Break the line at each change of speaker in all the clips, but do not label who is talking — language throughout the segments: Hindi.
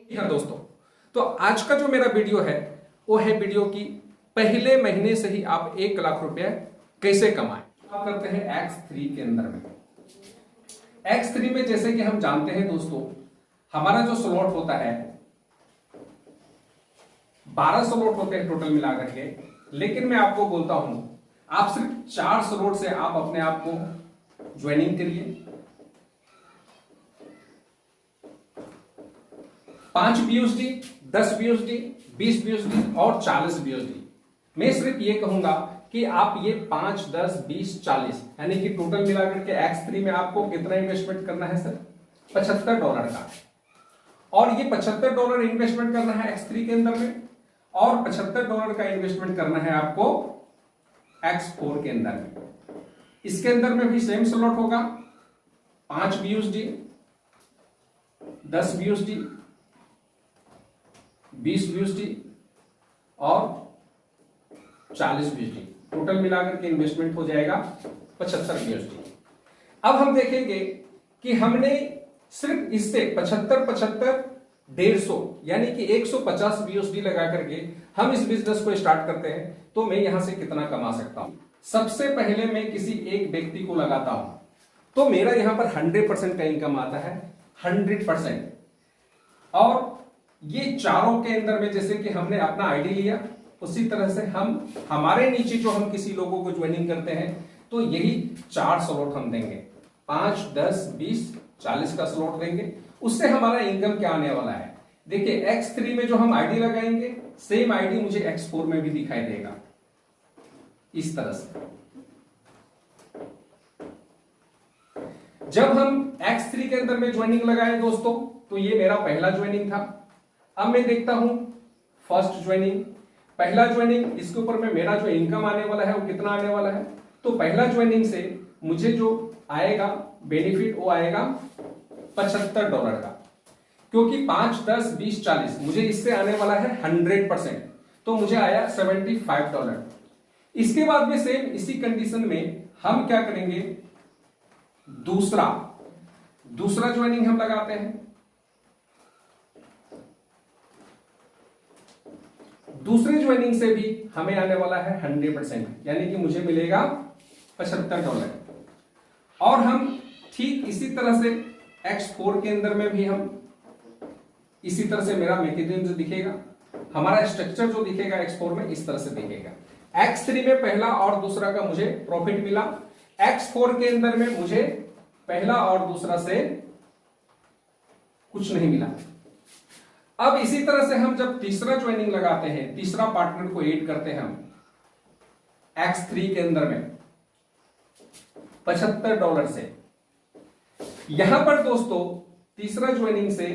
हाँ दोस्तों, तो आज का जो मेरा वीडियो है वो है वीडियो की पहले महीने से ही आप 1 लाख रुपया कैसे कमाएं। आप करते हैं X3 के अंदर में। X3 में जैसे कि हम जानते हैं दोस्तों, हमारा जो स्लॉट होता है 12 स्लॉट होते हैं टोटल मिलाकर के, लेकिन मैं आपको बोलता हूं आप सिर्फ 4 स्लॉट से आप अपने आप को ज्वाइनिंग करिए। 5 BUSD, 10 BUSD, 20 BUSD और 40 BUSD। मैं सिर्फ ये कहूंगा कि आप ये 5, 10, 20, 40 यानी कि टोटल मिलाकर के X3 में आपको कितना इन्वेस्टमेंट करना है सर? $75 का। और ये $75 इन्वेस्टमेंट करना है X3 के अंदर में, और $75 का इन्वेस्टमेंट करना है आपको X4 के अंदर में। इसके अंदर में भी सेम स्लॉट होगा, 5 BUSD, 10 BUSD, 20 BUSD और 40 BUSD। टोटल मिलाकर के इन्वेस्टमेंट हो जाएगा 75 BUSD। अब हम देखेंगे कि हमने सिर्फ इससे 75, 75, 150 यानी कि 150 BUSD लगा करके हम इस बिजनेस को स्टार्ट करते हैं, तो मैं यहां से कितना कमा सकता हूं। सबसे पहले मैं किसी एक व्यक्ति को लगाता हूं तो मेरा यहां पर 100% का इनकम आता है, 100%। और ये चारों के अंदर में जैसे कि हमने अपना आईडी लिया, उसी तरह से हम हमारे नीचे जो हम किसी लोगों को ज्वाइनिंग करते हैं तो यही 4 स्लॉट हम देंगे, 5, 10, 20, 40 का स्लॉट देंगे। उससे हमारा इनकम क्या आने वाला है, देखिए X3 में जो हम आईडी लगाएंगे सेम आईडी मुझे X4 में भी दिखाई देगा इस तरह से। जब हम X3 के अंदर में ज्वाइनिंग लगाए दोस्तों, तो ये मेरा पहला ज्वाइनिंग था। अब मैं देखता हूं फर्स्ट ज्वाइनिंग, पहला ज्वाइनिंग, इसके ऊपर में मेरा जो इनकम आने वाला है वो कितना आने वाला है। तो पहला ज्वाइनिंग से मुझे जो आएगा बेनिफिट वो आएगा $75 का, क्योंकि 5, 10, 20, 40 मुझे इससे आने वाला है 100%, तो मुझे आया $75। इसके बाद में सेम इसी कंडीशन में हम क्या करेंगे, दूसरा ज्वाइनिंग हम लगाते हैं। दूसरे ज्वाइनिंग से भी हमें आने वाला है 100%, यानी कि मुझे मिलेगा $75। और हम ठीक इसी तरह से X4 के अंदर में भी हम इसी तरह से मेरा मैकेनिज्म दिखेगा, हमारा स्ट्रक्चर जो दिखेगा X4 में इस तरह से दिखेगा। X3 में पहला और दूसरा का मुझे प्रॉफिट मिला, X4 के अंदर में मुझे पहला और दूसरा से कुछ नहीं मिला। अब इसी तरह से हम जब तीसरा ज्वाइनिंग लगाते हैं, तीसरा पार्टनर को ऐड करते हैं हम X3 के अंदर में $75 से, यहां पर दोस्तों तीसरा ज्वाइनिंग से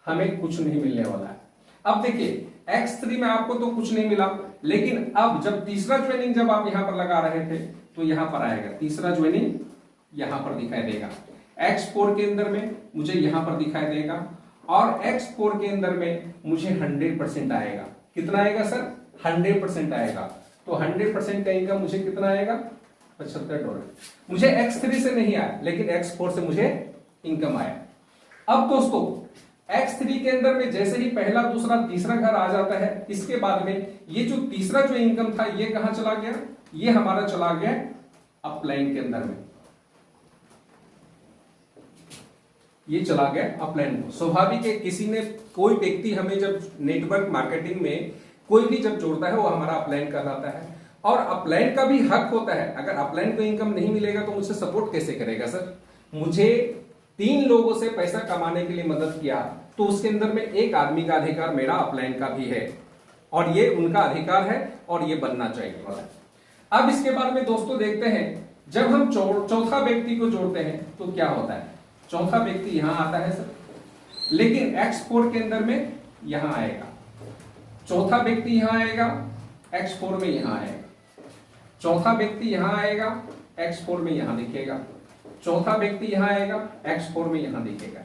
हमें कुछ नहीं मिलने वाला है। अब देखिए X3 में आपको तो कुछ नहीं मिला, लेकिन अब जब तीसरा ज्वाइनिंग जब आप यहां पर लगा रहे थे तो यहां पर आएगा, तीसरा ज्वाइनिंग यहां पर दिखाई देगा। X4 के अंदर में मुझे यहां पर दिखाई देगा, और X4 के अंदर में मुझे 100% आएगा। कितना आएगा सर? 100% आएगा। तो 100% का इनकम मुझे कितना आएगा? $75। मुझे X3 से नहीं आया, लेकिन X4 से मुझे इनकम आया। अब दोस्तों X3 के अंदर में जैसे ही पहला, दूसरा, तीसरा घर आ जाता है, इसके बाद में ये जो तीसरा जो इनकम था ये कहां चला गया? ये हमारा चला गया अपलाइन के अंदर में, ये चला गया अपलाइन को। स्वाभाविक है, किसी ने, कोई व्यक्ति हमें जब नेटवर्क मार्केटिंग में कोई भी जब जोड़ता है वो हमारा अपलाइन कहलाता है, और अपलाइन का भी हक होता है। अगर अपलाइन को इनकम नहीं मिलेगा तो मुझसे सपोर्ट कैसे करेगा सर? मुझे 3 लोगों से पैसा कमाने के लिए मदद किया, तो उसके अंदर में एक आदमी का अधिकार मेरा अपलाइन का भी है, और ये उनका अधिकार है और ये बनना चाहिए। अब इसके बाद में दोस्तों देखते हैं, जब हम चौथा व्यक्ति को जोड़ते हैं तो क्या होता है। चौथा व्यक्ति यहां आता है सर, लेकिन X4 के अंदर में यहां आएगा। चौथा व्यक्ति यहां आएगा, X4 में यहां आएगा। चौथा व्यक्ति यहां आएगा, X4 में यहां दिखेगा। चौथा व्यक्ति यहां आएगा, X4 में यहां दिखेगा।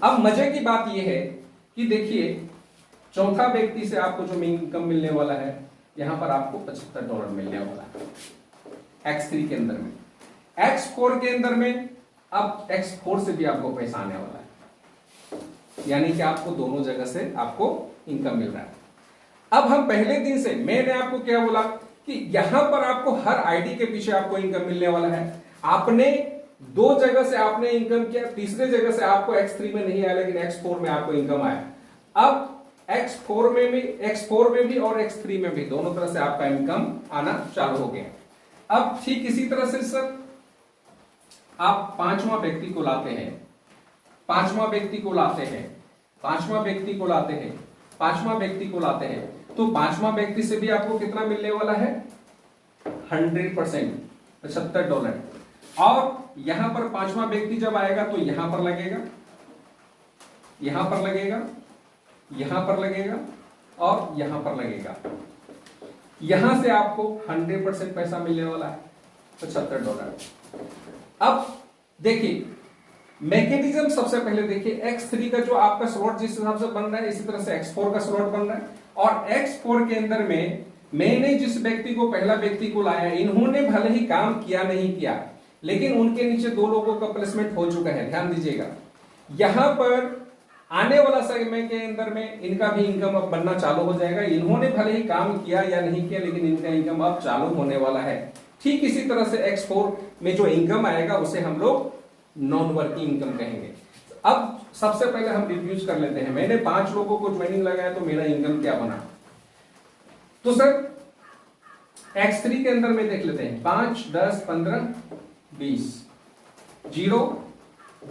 अब मजे की बात यह है कि देखिए चौथा व्यक्ति से आपको जो इनकम मिलने वाला है, यहां पर आपको $75 मिलने वाला है X3 के अंदर में। X4 के अंदर में अब X4 से भी आपको पैसा आने वाला है। यानी कि आपको दोनों जगह से आपको इनकम मिल रहा है। अब हम पहले दिन से, मैंने आपको क्या बोला कि यहां पर आपको हर आईडी के पीछे आपको इनकम मिलने वाला है। आपने दो जगह से आपने इनकम किया, तीसरे जगह से आपको X3 में नहीं आया, लेकिन X4 में आपको इनकम आया। अब X4 में भी और X3 में भी दोनों तरह से आपका इनकम आना चालू हो गया। अब ठीक इसी तरह से सर आप पांचवा व्यक्ति को लाते हैं, पांचवा व्यक्ति को लाते हैं, पांचवा व्यक्ति को लाते हैं, पांचवा व्यक्ति को लाते हैं, तो पांचवा व्यक्ति से भी आपको कितना मिलने वाला है? 100%, $75। और यहां पर पांचवा व्यक्ति जब आएगा तो यहां पर लगेगा, यहां पर लगेगा, यहां पर लगेगा और यहां पर लगेगा। यहां से आपको 100% पैसा मिलने वाला है, $75। अब देखिए मैकेनिज्म सबसे पहले देखिए, X3 का जो आपका स्लॉट जिस हिसाब से बन रहा है, इसी तरह से X4 का स्लॉट बन रहा है। और X4 के अंदर में मैंने जिस व्यक्ति को, पहला व्यक्ति को लाया, इन्होंने भले ही काम किया नहीं किया, लेकिन उनके नीचे दो लोगों का प्लेसमेंट हो चुका है। ध्यान दीजिएगा, यहां पर आने वाला समय के अंदर में इनका भी इनकम अब बनना चालू हो जाएगा। इन्होंने भले ही काम किया या नहीं किया, लेकिन इनका इनकम अब चालू होने वाला है। ठीक इसी तरह से X4 में जो इनकम आएगा उसे हम लोग नॉन वर्किंग इनकम कहेंगे। अब सबसे पहले हम रिव्यूज कर लेते हैं। मैंने 5 लोगों को ज्वाइनिंग लगाया तो मेरा इनकम क्या बना। तो सर X3 के अंदर में देख लेते हैं, 5, 10, 15, 20, 0,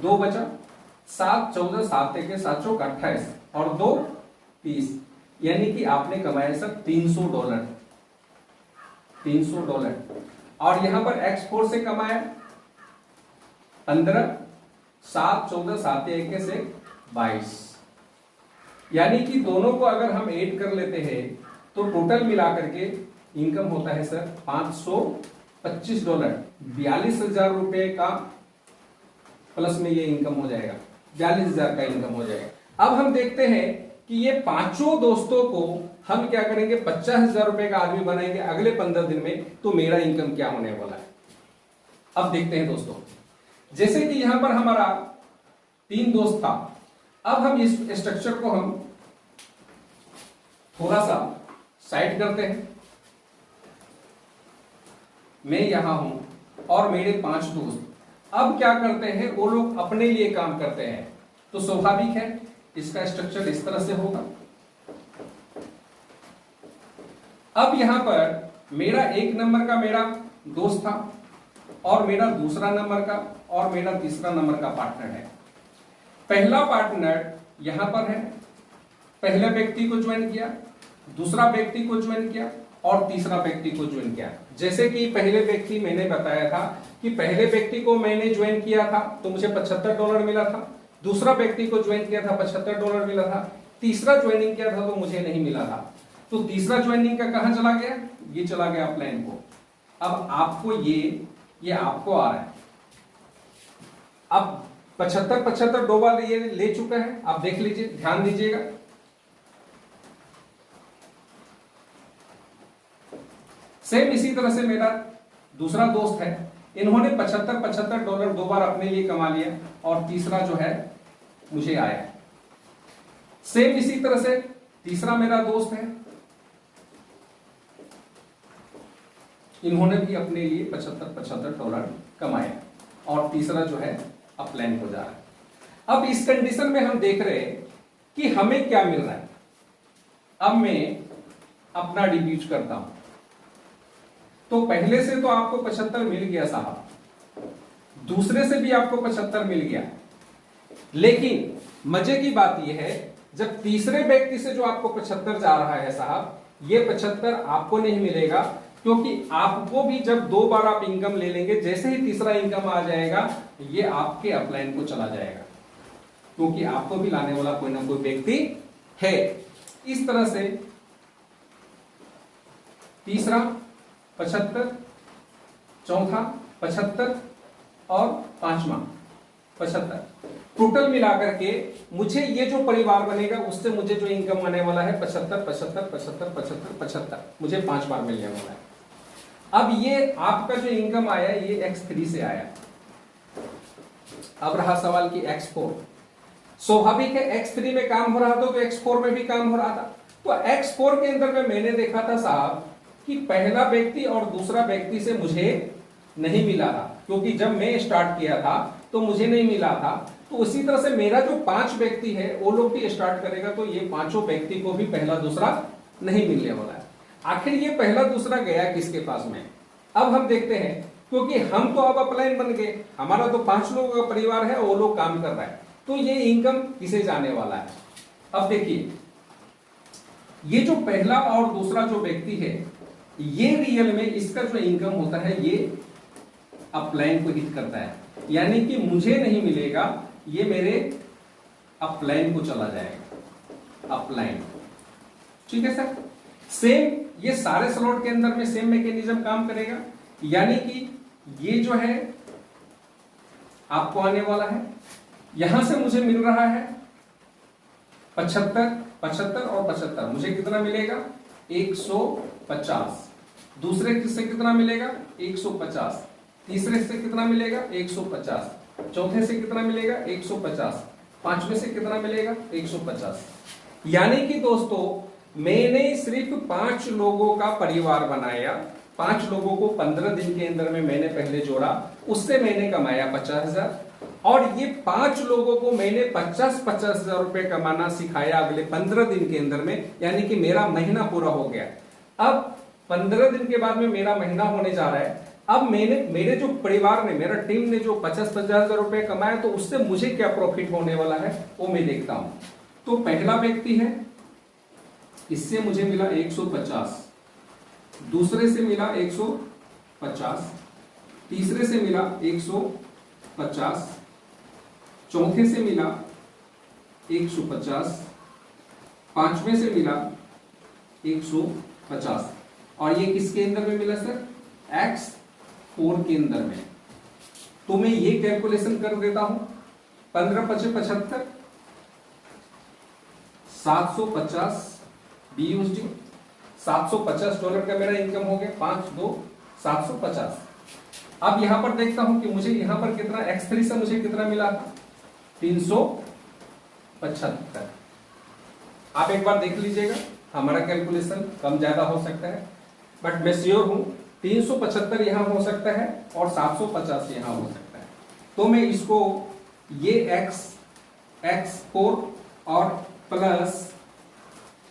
2 बचा, 7, 14, 7 1 7 चौक 28 और 2 30, यानी कि आपने कमाया सर $300, $300। और यहां पर X4 से कमाया 15, 7, 14, 7 1 से 22, यानी कि दोनों को अगर हम ऐड कर लेते हैं तो टोटल मिलाकर के इनकम होता है सर $525, 42,000 रुपए का प्लस में ये इनकम हो जाएगा, 42,000 का इनकम हो जाएगा। अब हम देखते हैं कि ये पांचों दोस्तों को हम क्या करेंगे, 50,000 रुपए का आदमी बनाएंगे अगले 15 दिन में, तो मेरा इनकम क्या होने वाला है। अब देखते हैं दोस्तों, जैसे कि यहां पर हमारा 3 दोस्त था। अब हम इस स्ट्रक्चर को हम थोड़ा सा साइड करते हैं। मैं यहां हूं और मेरे 5 दोस्त अब क्या करते हैं, वो लोग अपने लिए काम करते हैं, तो स्वाभाविक है इसका स्ट्रक्चर इस तरह से होगा। अब यहां पर मेरा 1 नंबर का मेरा दोस्त था और मेरा दूसरा नंबर का और मेरा तीसरा नंबर का पार्टनर है। पहला पार्टनर यहां पर है, पहले व्यक्ति को ज्वाइन किया, दूसरा व्यक्ति को ज्वाइन किया और तीसरा व्यक्ति को ज्वाइन किया। जैसे कि पहले व्यक्ति मैंने बताया था कि पहले व्यक्ति को मैंने ज्वाइन किया था तो मुझे $75 मिला था, दूसरा व्यक्ति को ज्वाइन किया था $75 मिला था, तीसरा ज्वाइनिंग किया था तो मुझे नहीं मिला था। तो तीसरा ज्वाइनिंग का कहां चला गया, ये चला गया प्लान को। अब आपको ये आपको आ रहा है। अब 75 दो बार ये ले चुका है। आप देख लीजिए, ध्यान दीजिएगा, सेम इसी तरह से मेरा दूसरा दोस्त है, इन्होंने $75 दो बार अपने लिए कमा लिया और तीसरा जो है मुझे आया। सेम इसी तरह से तीसरा मेरा दोस्त है, इन्होंने भी अपने लिए $75 कमाया और तीसरा जो है अब प्लान हो जा रहा है। अब इस कंडीशन में हम देख रहे हैं कि हमें क्या मिल रहा है। अब मैं अपना रिव्यूज करता हूं। तो पहले से तो आपको 75 मिल गया साहब, दूसरे से भी आपको 75 मिल गया, लेकिन मजे की बात यह है जब तीसरे व्यक्ति से जो आपको 75 जा रहा है साहब, ये 75 आपको नहीं मिलेगा, क्योंकि आपको भी जब 2 बार आप इनकम ले लेंगे, जैसे ही तीसरा इनकम आ जाएगा ये आपके अपलाइन को चला जाएगा, क्योंकि आपको भी लाने वाला कोई ना कोई व्यक्ति है। इस तरह से तीसरा 75, चौथा 75 और पांचवा 75, टोटल मिलाकर के मुझे ये जो परिवार बनेगा उससे मुझे जो इनकम आने वाला है 75, 75, 75, 75, 75, मुझे 5 बार मिलने वाला है। अब ये आपका जो इनकम आया ये X3 से आया। अब रहा सवाल कि X4, स्वाभाविक है X3 में काम हो रहा था तो X4 में भी काम हो रहा था। तो X4 के अंदर में मैंने देखा था साहब कि पहला व्यक्ति और दूसरा व्यक्ति से मुझे नहीं मिला था, क्योंकि जब मैं स्टार्ट किया था तो मुझे नहीं मिला था। तो उसी तरह से मेरा जो 5 व्यक्ति है वो लोग भी स्टार्ट करेगा तो ये पांचों व्यक्ति को भी पहला दूसरा नहीं मिलने वाला है। आखिर ये पहला दूसरा गया किसके पास में, अब हम देखते हैं, क्योंकि हम तो अब अपलाइन बन गए, हमारा तो 5 लोगों का परिवार है, वो लोग काम कर रहा है, तो ये इनकम किसे जाने वाला है। अब देखिए ये जो पहला और दूसरा जो व्यक्ति है ये रियल में इसका जो इनकम होता है ये अपलाइन को हिट करता है, यानी कि मुझे नहीं मिलेगा, ये मेरे अपलाइन को चला जाएगा, अपलाइन। ठीक है सर। सेम ये सारे स्लॉट के अंदर में सेम मैकेनिज्म काम करेगा, यानी कि ये जो है आपको आने वाला है, यहां से मुझे मिल रहा है 75, 75 और 75, मुझे कितना मिलेगा 150। दूसरे से कितना मिलेगा 150, तीसरे से कितना मिलेगा 150, चौथे से कितना मिलेगा 150, पांचवें से कितना मिलेगा 150। यानी कि दोस्तों मैंने सिर्फ 5 लोगों का परिवार बनाया, 5 लोगों को 15 दिन के अंदर में मैंने पहले जोड़ा, उससे मैंने कमाया 50,000, और ये 5 लोगों को मैंने 50-50 हजार रुपए कमाना सिखाया अगले 15 दिन के अंदर में, यानी कि मेरा महीना पूरा हो गया। अब 15 दिन के बाद में मेरा महीना होने जा रहा है। अब मेरे जो परिवार ने, मेरा टीम ने जो 50-50 हजार रुपए कमाया, तो उससे मुझे क्या प्रॉफिट होने वाला है वो मैं देखता हूं। तो पहला व्यक्ति है, इससे मुझे मिला 150, दूसरे से मिला 150, तीसरे से मिला 150, चौथे से मिला 150, पांचवें से मिला 150, और ये किसके अंदर में मिला सर X4 के अंदर में। तो मैं ये कैलकुलेशन कर देता हूं, 15×5 = 750 BUSD, $750 का मेरा इनकम हो गया, 5-2 750। अब यहां पर देखता हूं कि मुझे यहां पर कितना X3 से मुझे कितना मिला था 375। आप एक बार देख लीजिएगा, हमारा कैलकुलेशन कम ज्यादा हो सकता है, बट मैं श्योर हूं 375 यहां हो सकता है और 750 यहां हो सकता है। तो मैं इसको ये X4 और प्लस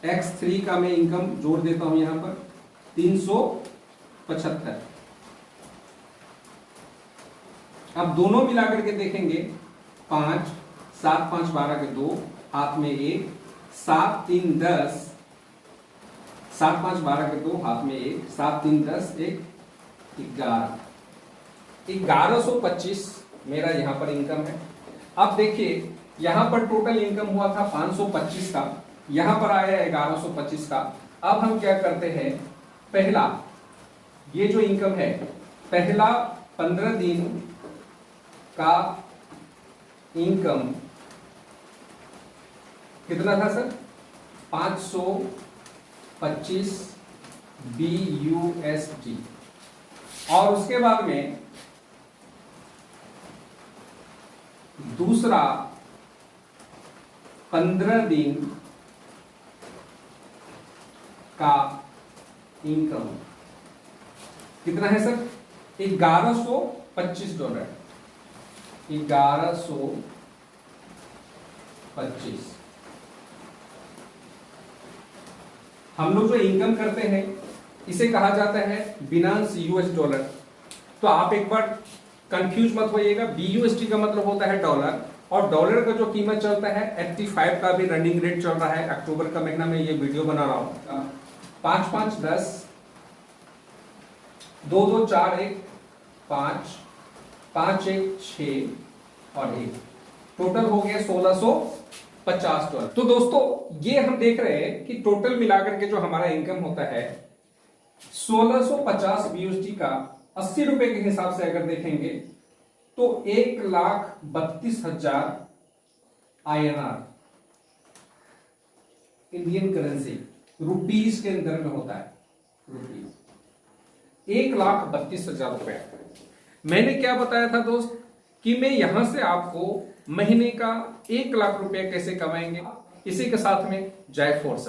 X3 का मैं इनकम जोड़ देता हूं यहां पर 375। अब दोनों मिलाकर के देखेंगे, 5, 7, 5, 12 के 2, हाथ में 1, 7, 3, 10, 7, 5, 12 के 2, हाथ में 1, 7, 3, 10, 1, 11, 1125 मेरा यहां पर इनकम है। अब देखिए यहां पर टोटल इनकम हुआ था 525 का, यहां पर आया 1125 का। अब हम क्या करते हैं, पहला ये जो इनकम है, पहला 15 दिन का इनकम कितना था सर 525 BUSD, और उसके बाद में दूसरा 15 दिन का इनकम कितना है सर $1125, 1125। हम लोग जो इनकम करते हैं इसे कहा जाता है बिनांस $। तो आप एक बार कंफ्यूज मत होइएगा, BUSD का मतलब होता है डॉलर, और डॉलर का जो कीमत चलता है 85 का भी रनिंग रेट चल रहा है। अक्टूबर का महीना में ये वीडियो बना रहा हूं। 5, 5, 10, 2, 2, 4, 1, 5, 5, 1, 6 और 1, टोटल हो गया $1650। तो दोस्तों ये हम देख रहे हैं कि टोटल मिलाकर के जो हमारा इनकम होता है 1650 BUSD का 80 रुपए के हिसाब से अगर देखेंगे तो 1,32,000 INR, इंडियन करेंसी, रुपीज के अंदर में होता है, रुपीज 1,32,000 रुपए। मैंने क्या बताया था दोस्त कि मैं यहां से आपको महीने का 1 लाख रुपए कैसे कमाएंगे। इसी के साथ में जय फोर्स।